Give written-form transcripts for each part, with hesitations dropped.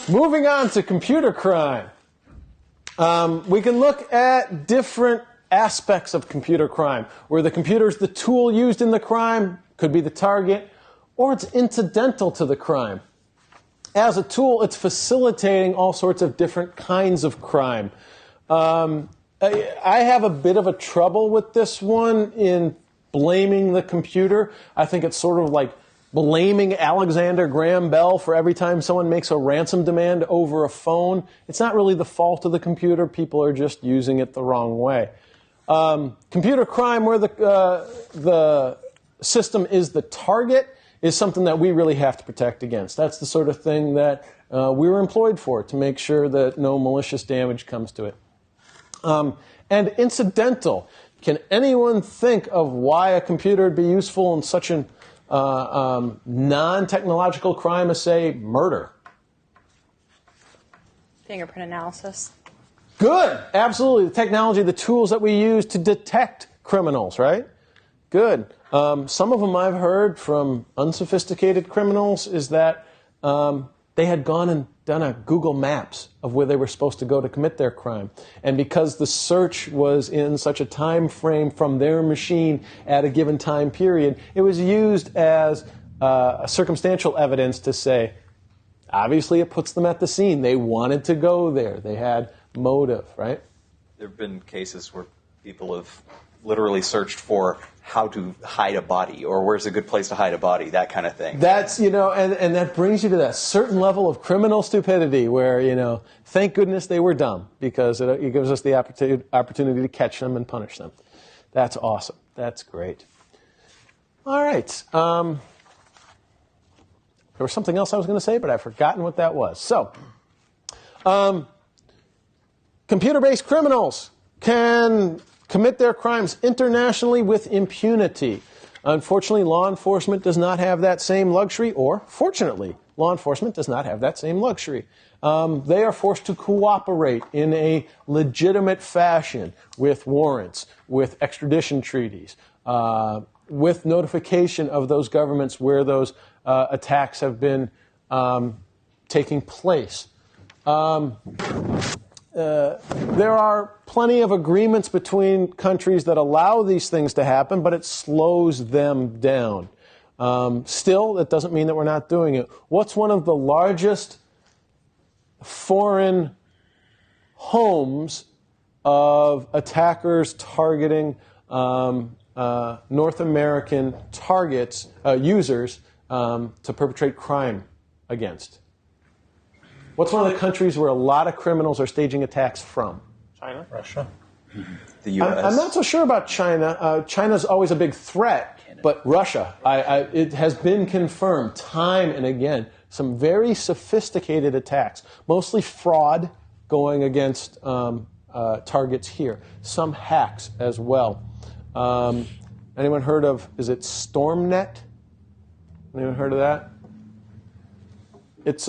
Moving on to computer crime. We can look at different aspects of computer crime, where the computer is the tool used in the crime, could be the target, or it's incidental to the crime. As a tool, it's facilitating all sorts of different kinds of crime. I have a bit of a trouble with this one in blaming the computer. I think it's sort of like blaming Alexander Graham Bell for every time someone makes a ransom demand over a phone. It's not really the fault of the computer. People are just using it the wrong way. Computer crime, where the system is the target, is something that we really have to protect against. That's the sort of thing that we were employed for, to make sure that no malicious damage comes to it. And incidental. Can anyone think of why a computer would be useful in such an non-technological crime as, say, murder? Fingerprint analysis. Good. Absolutely. The technology, the tools that we use to detect criminals, right? Good. Some of them I've heard from unsophisticated criminals is that they had gone and done a Google Maps of where they were supposed to go to commit their crime. And because the search was in such a time frame from their machine at a given time period, it was used as circumstantial evidence to say, obviously it puts them at the scene. They wanted to go there. They had motive, right? There have been cases where people have literally searched for how to hide a body, or where's a good place to hide a body, that kind of thing. That's, and that brings you to that certain level of criminal stupidity where, thank goodness they were dumb, because it gives us the opportunity to catch them and punish them. That's awesome. That's great. All right. There was something else I was going to say, but I've forgotten what that was. So, computer-based criminals can commit their crimes internationally with impunity. Unfortunately, law enforcement does not have that same luxury, or fortunately, law enforcement does not have that same luxury. They are forced to cooperate in a legitimate fashion with warrants, with extradition treaties, with notification of those governments where those attacks have been taking place. There are plenty of agreements between countries that allow these things to happen, but it slows them down. Still, that doesn't mean that we're not doing it. What's one of the largest foreign homes of attackers targeting North American targets, users, to perpetrate crime against? What's one of the countries where a lot of criminals are staging attacks from? China. Russia. The U.S. I'm not so sure about China. China's always a big threat, but Russia, it has been confirmed time and again, some very sophisticated attacks, mostly fraud going against targets here, some hacks as well. Anyone heard of, is it StormNet? Anyone heard of that? It's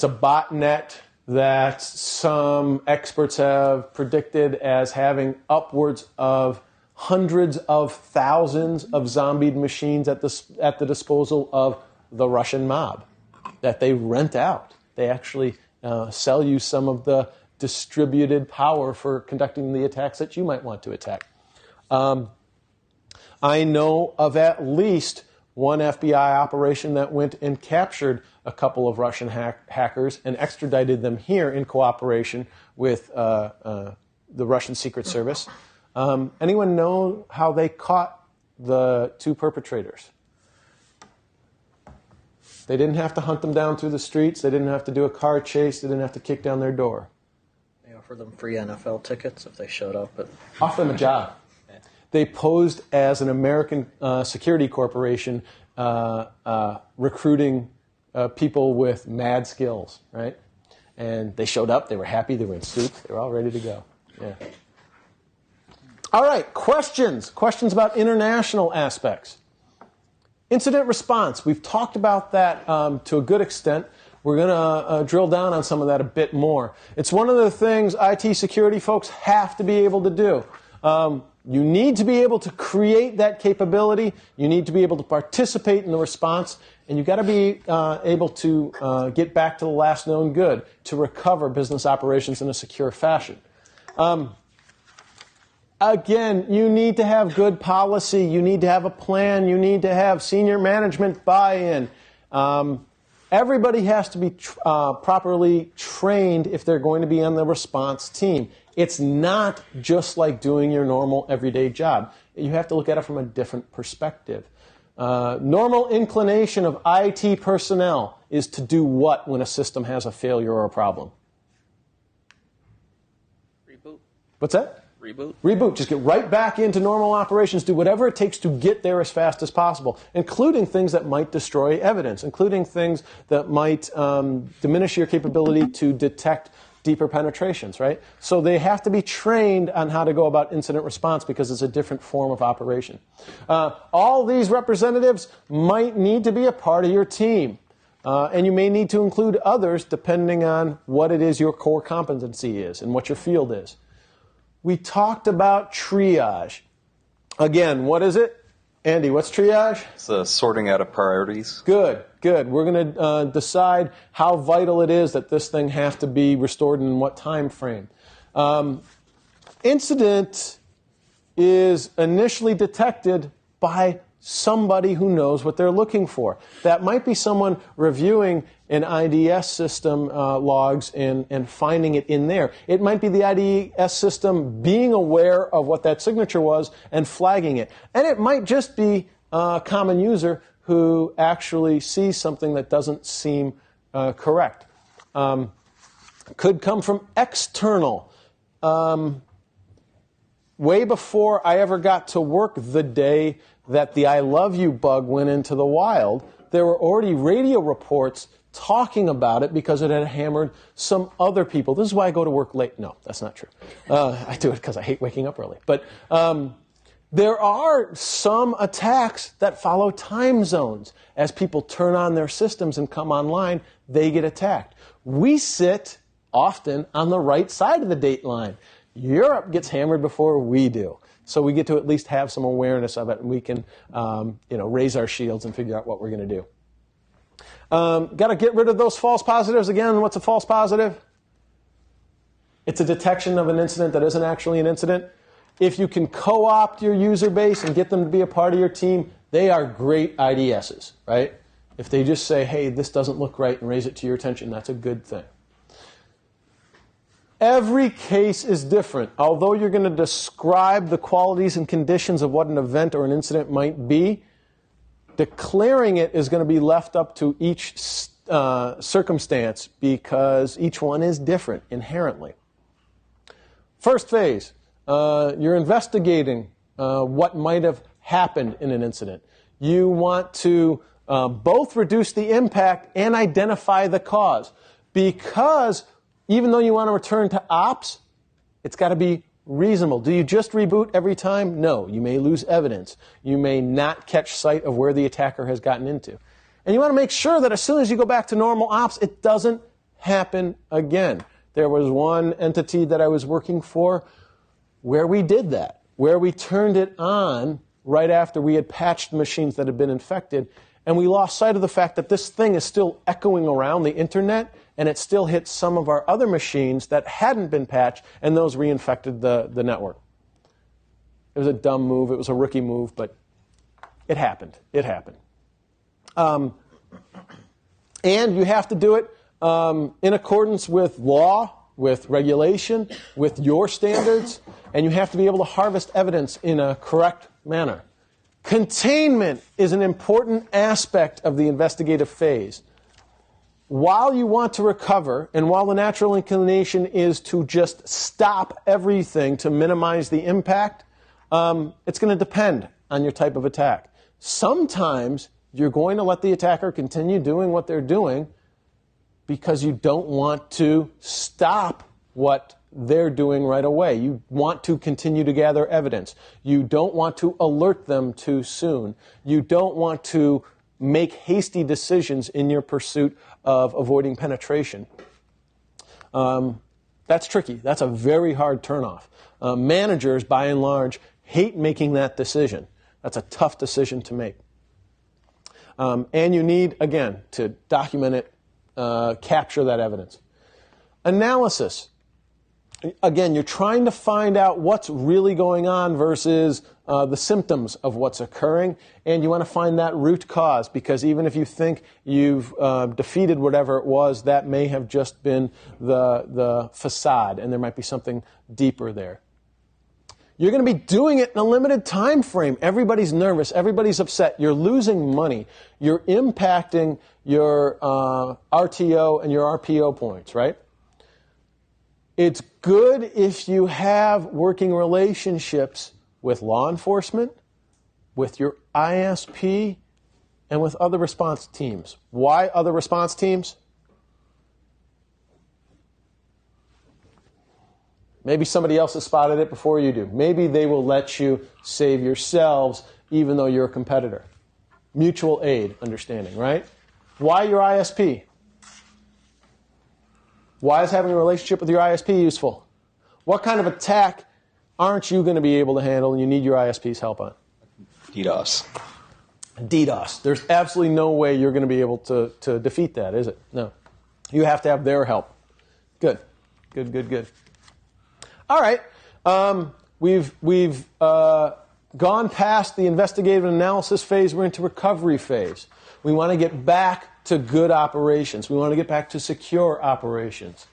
a botnet that some experts have predicted as having upwards of hundreds of thousands of zombied machines at the disposal of the Russian mob that they rent out. They actually sell you some of the distributed power for conducting the attacks that you might want to attack. I know of at least one FBI operation that went and captured a couple of Russian hackers and extradited them here in cooperation with the Russian Secret Service. Anyone know how they caught the two perpetrators? They didn't have to hunt them down through the streets. They didn't have to do a car chase. They didn't have to kick down their door. They offered them free NFL tickets if they showed up. Offer them a job. They posed as an American security corporation recruiting people with mad skills, right? And they showed up. They were happy. They were in suits. They were all ready to go. Yeah. All right, questions. Questions about international aspects. Incident response. We've talked about that to a good extent. We're going to drill down on some of that a bit more. It's one of the things IT security folks have to be able to do. You need to be able to create that capability. You need to be able to participate in the response. And you've got to be able to get back to the last known good to recover business operations in a secure fashion. Again, you need to have good policy. You need to have a plan. You need to have senior management buy-in. Everybody has to be properly trained if they're going to be on the response team. It's not just like doing your normal everyday job. You have to look at it from a different perspective. Normal inclination of IT personnel is to do what when a system has a failure or a problem? Reboot. What's that? Reboot. Reboot. Just get right back into normal operations. Do whatever it takes to get there as fast as possible, including things that might destroy evidence, including things that might diminish your capability to detect deeper penetrations, right? So they have to be trained on how to go about incident response because it's a different form of operation. All these representatives might need to be a part of your team. And you may need to include others depending on what it is your core competency is and what your field is. We talked about triage. Again, what is it? Andy, what's triage? It's sorting out of priorities. Good, good. We're going to decide how vital it is that this thing has to be restored and in what time frame. Incident is initially detected by somebody who knows what they're looking for. That might be someone reviewing an IDS system logs and finding it in there. It might be the IDS system being aware of what that signature was and flagging it. And it might just be a common user who actually sees something that doesn't seem correct. Could come from external. Way before I ever got to work the day that the I love you bug went into the wild, there were already radio reports talking about it because it had hammered some other people. This is why I go to work late. No, that's not true. I do it because I hate waking up early. But there are some attacks that follow time zones. As people turn on their systems and come online, they get attacked. We sit often on the right side of the date line. Europe gets hammered before we do. So we get to at least have some awareness of it, and we can raise our shields and figure out what we're going to do. Got to get rid of those false positives. Again, what's a false positive? It's a detection of an incident that isn't actually an incident. If you can co-opt your user base and get them to be a part of your team, they are great IDSs, right? If they just say, hey, this doesn't look right, and raise it to your attention, that's a good thing. Every case is different. Although you're going to describe the qualities and conditions of what an event or an incident might be, declaring it is going to be left up to each circumstance because each one is different inherently. First phase, you're investigating what might have happened in an incident. You want to both reduce the impact and identify the cause because even though you want to return to ops, it's got to be reasonable. Do you just reboot every time? No. You may lose evidence. You may not catch sight of where the attacker has gotten into. And you want to make sure that as soon as you go back to normal ops, it doesn't happen again. There was one entity that I was working for where we did that, where we turned it on right after we had patched machines that had been infected, and we lost sight of the fact that this thing is still echoing around the internet, and it still hit some of our other machines that hadn't been patched, and those reinfected the network. It was a dumb move. It was a rookie move, but it happened. It happened. And you have to do it in accordance with law, with regulation, with your standards, and you have to be able to harvest evidence in a correct manner. Containment is an important aspect of the investigative phase. While you want to recover, and while the natural inclination is to just stop everything to minimize the impact, it's going to depend on your type of attack. Sometimes you're going to let the attacker continue doing what they're doing because you don't want to stop what they're doing right away. You want to continue to gather evidence. You don't want to alert them too soon. You don't want to make hasty decisions in your pursuit of avoiding penetration. That's tricky. That's a very hard turnoff. Managers, by and large, hate making that decision. That's a tough decision to make. And you need, again, to document it, capture that evidence. Analysis. Again, you're trying to find out what's really going on versus the symptoms of what's occurring, and you want to find that root cause, because even if you think you've defeated whatever it was, that may have just been the facade, and there might be something deeper there. You're going to be doing it in a limited time frame. Everybody's nervous. Everybody's upset. You're losing money. You're impacting your RTO and your RPO points, right? It's good if you have working relationships with law enforcement, with your ISP, and with other response teams. Why other response teams? Maybe somebody else has spotted it before you do. Maybe they will let you save yourselves even though you're a competitor. Mutual aid understanding, right? Why your ISP? Why is having a relationship with your ISP useful? What kind of attack aren't you going to be able to handle and you need your ISP's help on? DDoS. DDoS. There's absolutely no way you're going to be able to defeat that, is it? No. You have to have their help. Good. Good. All right. We've gone past the investigative analysis phase. We're into recovery phase. We want to get back to good operations. We want to get back to secure operations.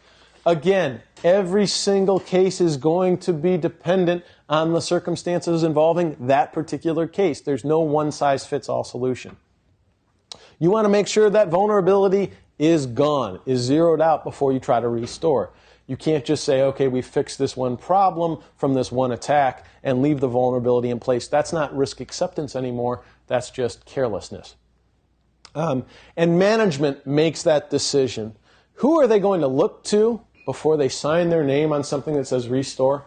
Again, every single case is going to be dependent on the circumstances involving that particular case. There's no one-size-fits-all solution. You want to make sure that vulnerability is gone, is zeroed out before you try to restore. You can't just say, okay, we fixed this one problem from this one attack and leave the vulnerability in place. That's not risk acceptance anymore. That's just carelessness. And management makes that decision. Who are they going to look to before they sign their name on something that says restore?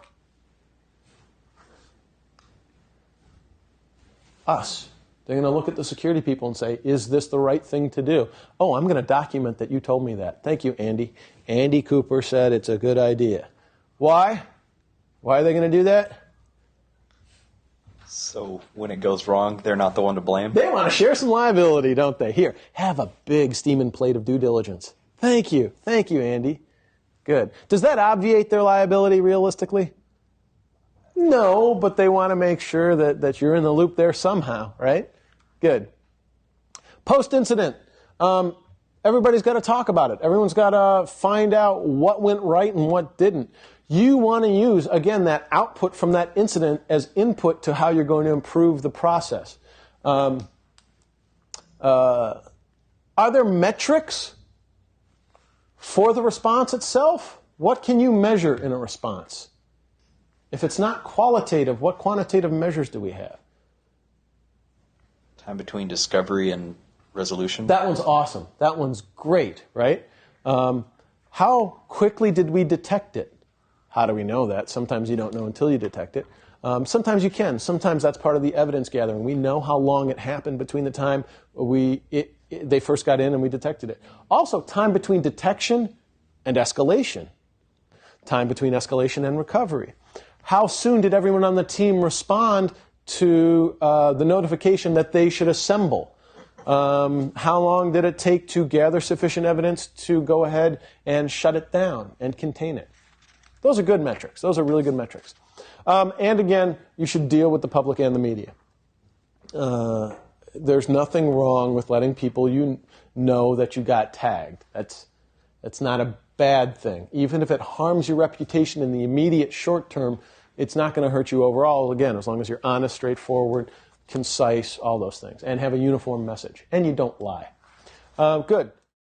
Us. They're going to look at the security people and say, is this the right thing to do? Oh, I'm going to document that you told me that. Thank you, Andy. Andy Cooper said it's a good idea. Why? Why are they going to do that? So when it goes wrong, they're not the one to blame? They want to share some liability, don't they? Here, have a big steaming plate of due diligence. Thank you. Thank you, Andy. Good. Does that obviate their liability realistically? No, but they want to make sure that you're in the loop there somehow, right? Good. Post-incident. Everybody's got to talk about it. Everyone's got to find out what went right and what didn't. You want to use, again, that output from that incident as input to how you're going to improve the process. Are there metrics for the response itself? What can you measure in a response? If it's not qualitative, what quantitative measures do we have? Time between discovery and resolution. That one's awesome. That one's great, right? How quickly did we detect it? How do we know that? Sometimes you don't know until you detect it. Sometimes you can. Sometimes that's part of the evidence gathering. We know how long it happened between the time they first got in and we detected it. Also, time between detection and escalation. Time between escalation and recovery. How soon did everyone on the team respond to the notification that they should assemble? How long did it take to gather sufficient evidence to go ahead and shut it down and contain it? Those are good metrics. Those are really good metrics. And again, you should deal with the public and the media. There's nothing wrong with letting people know that you got tagged. That's not a bad thing. Even if it harms your reputation in the immediate short term, it's not going to hurt you overall, again, as long as you're honest, straightforward, concise, all those things, and have a uniform message. And you don't lie. Good.